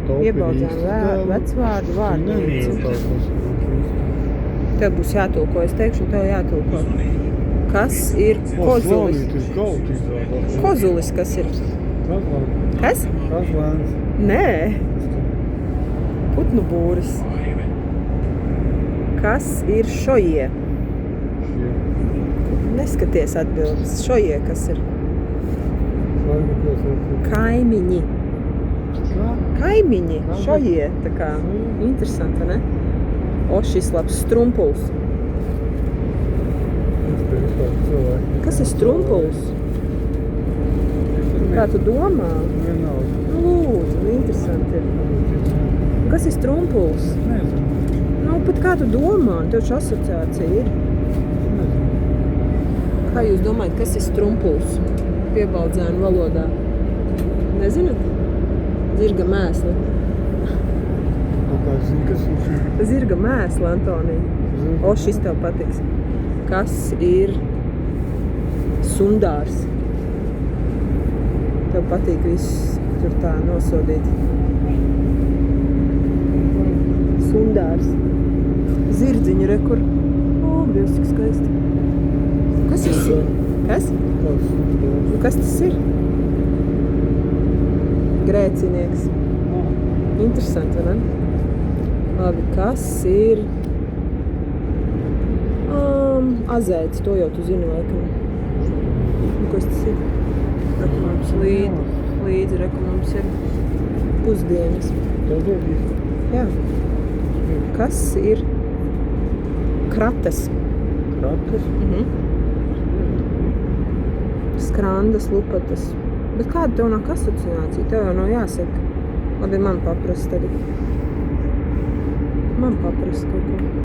Iebaudzām vecvārdu vārnīcu. Tev būs jātulko, es teikšu, un tev jātulko. Kas ir kozulis? Kozulis, kas ir? Kas? Nē. Putnu būris. Kas ir šojie? Neskaties atbildes. Šojie, kas ir? Kaimiņi. Kaimiņi. Šojie. Tā kā interesanti, ne? O, šis labs strumpuls. Kas ir strumpuls? Kā tu domā? Nu, lūdzu, interesanti. Kas ir strumpuls? Nu, pat kā tu domā? Tev šī asociācija ir. Kā jūs domājat, kas ir strumpuls? Piebaudzēnu valodā. Nezināt? Zirga mēsli. Zirga mēsli, Antonija. O, šis tev patiks. Kas ir sundārs? Tev patīk viss tur tā nosodīt. Sundārs. Zirdziņu rekur. O, Dievs, cik skaisti. Kas ir? Kas? Nu, kas tas ir? Grēcinieks. Interesanti, vai ne? Labi, kas ir? Azēts, to jau tu zini, laikam. Nu, kas tas ir? Reku mums līdzi, reku mums ir pusdienas. Jā. Kas ir? Kratas. Kratas? Skrandas, lupatas. Bet kāda tev nāk asociācija? Tev jau nav jāsaka. Labi, man paprast tagad. Man paprast kaut ko.